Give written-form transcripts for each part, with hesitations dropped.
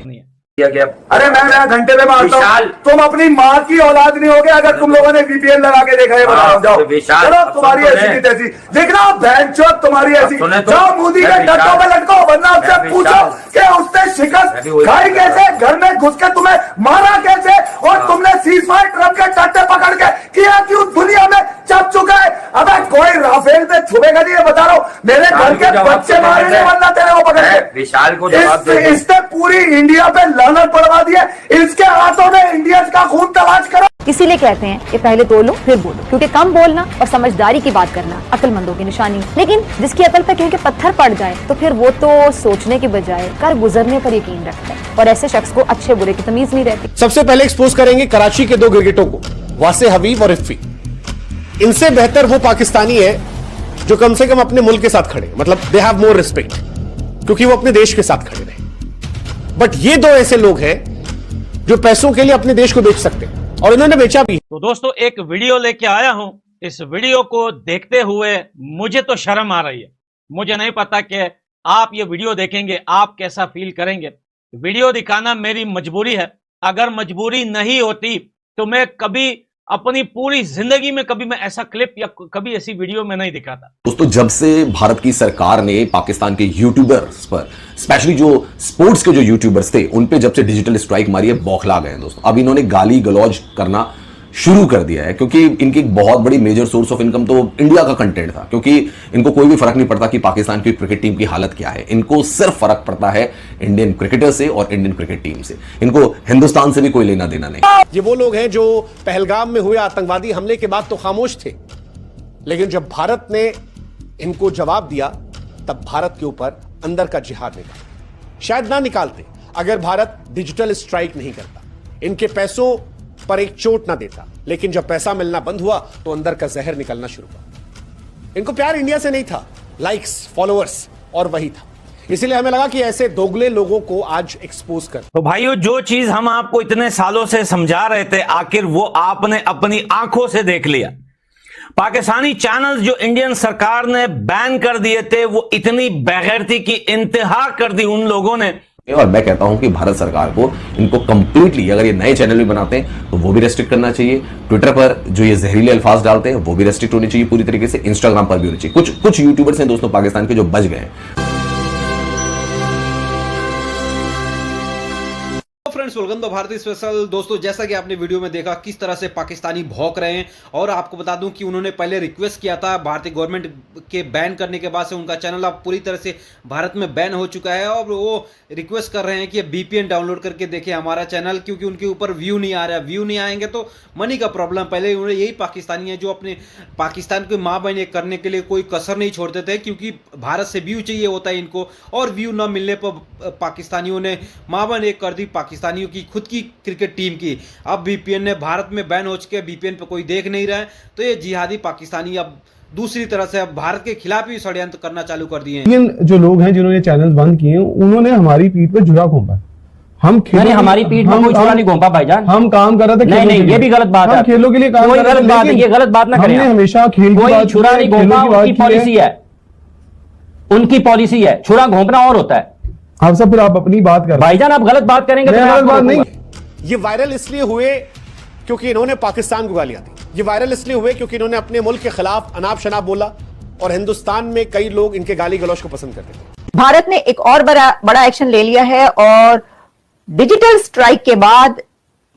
नहीं है। अरे मैं घंटे में मारता हूँ, तुम अपनी माँ की औलाद नहीं होगे अगर तुम लोगों ने VPN लगा के देखा है। बताओ जाओ, चलो तुम्हारी ऐसी की तैसी देखना, बहनचोद तुम्हारी ऐसी। जाओ मोदी के डंडों में लटको, वरना उससे पूछो कि उसने शिकस्त खाई कैसे, घर में घुस के तुम्हें मारा कैसे, और तुमने सीजफायर ट्रम्प के टट्टे पकड़ के किया क्यों, दुनिया में चप चुका है। अबे कोई राफेल पे छुपेगा नहीं, ये बता रहा हूँ। मेरे घर के बच्चे मारे नहीं, वरना तेरे को पकड़ के। विशाल को इसने पूरी इंडिया पे लानत पड़वा दी है, इसके हाथों में इंडियंस का खून तलाश करो। इसीलिए कहते हैं कि पहले तोलो फिर बोलो, क्योंकि कम बोलना और समझदारी की बात करना अक्लमंदों की निशानी। लेकिन जिसकी अकल पे कहीं के पत्थर पड़ जाए तो फिर वो तो सोचने के बजाय कर गुजरने पर यकीन रखता है, और ऐसे शख्स को अच्छे बुरे की तमीज नहीं रहती। सबसे पहले एक्सपोज करेंगे कराची के दो क्रिकेटरों को, वासे हबीब और इफ्फी। इनसे बेहतर वो पाकिस्तानी है जो कम से कम अपने मुल्क के साथ खड़े, मतलब दे हैव मोर रिस्पेक्ट, क्योंकि वो अपने देश के साथ खड़े रहे। बट ये दो ऐसे लोग हैं जो पैसों के लिए अपने देश को बेच सकते हैं, और इन्होंने बेचा भी। तो दोस्तों एक वीडियो लेके आया हूं, इस वीडियो को देखते हुए मुझे तो शर्म आ रही है। मुझे नहीं पता कि आप ये वीडियो देखेंगे आप कैसा फील करेंगे। वीडियो दिखाना मेरी मजबूरी है, अगर मजबूरी नहीं होती तो मैं कभी अपनी पूरी जिंदगी में कभी मैं ऐसा क्लिप या कभी ऐसी वीडियो में नहीं दिखाता। दोस्तों जब से भारत की सरकार ने पाकिस्तान के यूट्यूबर्स पर, स्पेशली जो स्पोर्ट्स के जो यूट्यूबर्स थे उन पे जब से डिजिटल स्ट्राइक मारी है, बौखला गए हैं दोस्तों। अब इन्होंने गाली गलौज करना शुरू कर दिया है, क्योंकि इनकी एक बहुत बड़ी मेजर सोर्स ऑफ इनकम तो इंडिया का कंटेंट था, क्योंकि इनको कोई भी फर्क नहीं पड़ता कि पाकिस्तान की क्रिकेट टीम की हालत क्या है। इनको सिर्फ फर्क पड़ता है इंडियन क्रिकेटर से और इंडियन क्रिकेट टीम से। इनको हिंदुस्तान से भी कोई लेना देना नहीं। ये वो लोग हैं जो पहलगाम में हुए आतंकवादी हमले के बाद तो खामोश थे, लेकिन जब भारत ने इनको जवाब दिया तब भारत के ऊपर अंदर का जिहाद निकाला। शायद ना निकालते अगर भारत डिजिटल स्ट्राइक नहीं करता, इनके पैसों पर एक चोट ना देता, लेकिन जब पैसा मिलना बंद हुआ तो अंदर का जहर निकलना शुरू हुआ। इनको प्यार इंडिया से नहीं था, लाइक्स, फॉलोअर्स और वही था। इसीलिए हमें लगा कि ऐसे दोगले लोगों को आज एक्सपोज कर। तो भाइयों जो चीज हम आपको इतने सालों से समझा रहे थे, आखिर वो आपने अपनी आंखों से देख लिया। पाकिस्तानी चैनल्स जो इंडियन सरकार ने बैन कर दिए थे, वो इतनी बेगैरती की इंतहा कर दी उन लोगों ने। और मैं कहता हूं कि भारत सरकार को इनको कंप्लीटली, अगर ये नए चैनल भी बनाते हैं तो वो भी रेस्ट्रिक्ट करना चाहिए। ट्विटर पर जो ये जहरीले अल्फाज डालते हैं वो भी रेस्ट्रिक्ट होने चाहिए पूरी तरीके से। इंस्टाग्राम पर भी होनी चाहिए। कुछ यूट्यूबर्स हैं दोस्तों पाकिस्तान के जो बच गए हैं। फ्रेंड्स वेलकम टू भारतीय स्पेशल। दोस्तों जैसा कि आपने वीडियो में देखा किस तरह से पाकिस्तानी भौंक रहे हैं, और आपको बता दूं कि उन्होंने पहले रिक्वेस्ट किया था भारतीय गवर्नमेंट के बैन करने के बाद से उनका चैनल अब पूरी तरह से भारत में बैन हो चुका है, और वो रिक्वेस्ट कर रहे हैं कि VPN डाउनलोड करके देखें हमारा चैनल, क्योंकि उनके ऊपर व्यू नहीं आ रहा है। व्यू नहीं आएंगे तो मनी का प्रॉब्लम। पहले उन्होंने यही पाकिस्तानी है जो अपने पाकिस्तान को माँ बहने करने के लिए कोई कसर नहीं छोड़ते थे, क्योंकि भारत से व्यू चाहिए होता है इनको, और व्यू न मिलने पर पाकिस्तानियों ने माँ बहने कर दी पाकिस्तानियों की खुद की क्रिकेट टीम की। अब VPN ने भारत में बैन हो चुके, VPN पे कोई देख नहीं रहा है, तो ये जिहादी पाकिस्तानी अब दूसरी तरह से अब भारत के खिलाफ ही षड्यंत्र करना चालू कर दिए हैं। लेकिन जो लोग हैं जिन्होंने चैनल बंद किए उन्होंने हमारी पीठ पे जुड़ा घोंपा। हम हमारी पीठ में कोई जुड़ा नहीं घोंपा भाईजान। हम काम कर रहे थे। नहीं, ये भी गलत बात है। खेलों के लिए काम कर रहे थे, ये गलत बात ना करें। हमने हमेशा खेल कोई छुरा नहीं घोंपा, उनकी पॉलिसी है, उनकी पॉलिसी है। छुरा घोंपना और होता है। आप सब फिर आप अपनी बात कर भाईजान, आप गलत बात करेंगे तो गलत बात नहीं। ये वायरल इसलिए हुए क्योंकि इन्होंने पाकिस्तान को गालियां दी। ये वायरल इसलिए हुए क्योंकि इन्होंने अपने मुल्क के खिलाफ अनाप शनाप बोला, और हिंदुस्तान में कई लोग इनके गाली गलौज को पसंद करते थे। भारत ने एक और बड़ा एक्शन ले लिया है, और डिजिटल स्ट्राइक के बाद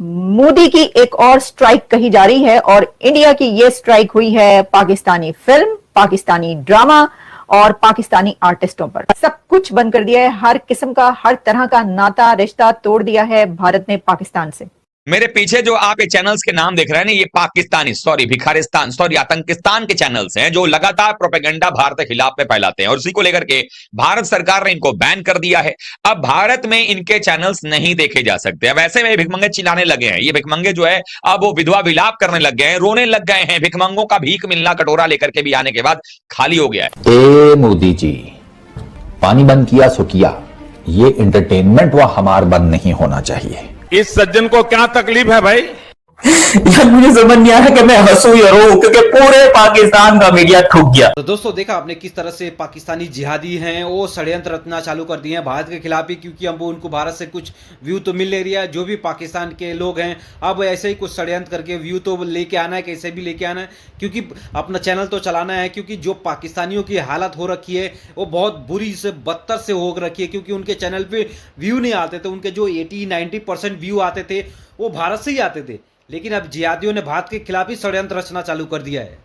मोदी की एक और स्ट्राइक कही जा रही है, और इंडिया की ये स्ट्राइक हुई है पाकिस्तानी फिल्म, पाकिस्तानी ड्रामा और पाकिस्तानी आर्टिस्टों पर। सब कुछ बंद कर दिया है, हर किस्म का, हर तरह का नाता रिश्ता तोड़ दिया है भारत ने पाकिस्तान से। मेरे पीछे जो आप ये चैनल्स के नाम देख रहे हैं ना, ये पाकिस्तानी भिखारिस्तान आतंकिस्तान के चैनल्स हैं जो लगातार प्रोपेगेंडा भारत के खिलाफ में फैलाते हैं, और उसी को लेकर के भारत सरकार ने इनको बैन कर दिया है। अब भारत में इनके चैनल्स नहीं देखे जा सकते। अब ऐसे में भिखमंगे चिल्लाने लगे हैं। ये भिखमंगे जो है अब वो विधवा विलाप करने लग गए हैं, रोने लग गए हैं। भिखमंगों का भीख मिलना कटोरा लेकर के भी आने के बाद खाली हो गया है। ए मोदी जी, पानी बंद किया सो किया, ये एंटरटेनमेंट व हमार बंद नहीं होना चाहिए। इस सज्जन को क्या तकलीफ है भाई? यार मुझे समझ नहीं आ रहा कि मैं हंसूं या रोऊं, क्योंकि पूरे पाकिस्तान का मीडिया ठुक गया। तो दोस्तों देखा आपने किस तरह से पाकिस्तानी जिहादी हैं वो षड्यंत्र रचना चालू कर दिए हैं भारत के खिलाफ ही, क्योंकि अब उनको भारत से कुछ व्यू तो मिल नहीं रहा है। जो भी पाकिस्तान के लोग हैं अब ऐसे ही कुछ षड्यंत्र करके व्यू तो लेके आना है, कैसे भी लेके आना है, क्योंकि अपना चैनल तो चलाना है। क्योंकि जो पाकिस्तानियों की हालत हो रखी है वो बहुत बुरी से बदतर से हो रखी है, क्योंकि उनके चैनल पे व्यू नहीं आते थे। उनके जो 80-90% व्यू आते थे वो भारत से ही आते थे, लेकिन अब जिहादियों ने भारत के खिलाफ ही षड्यंत्र रचना चालू कर दिया है।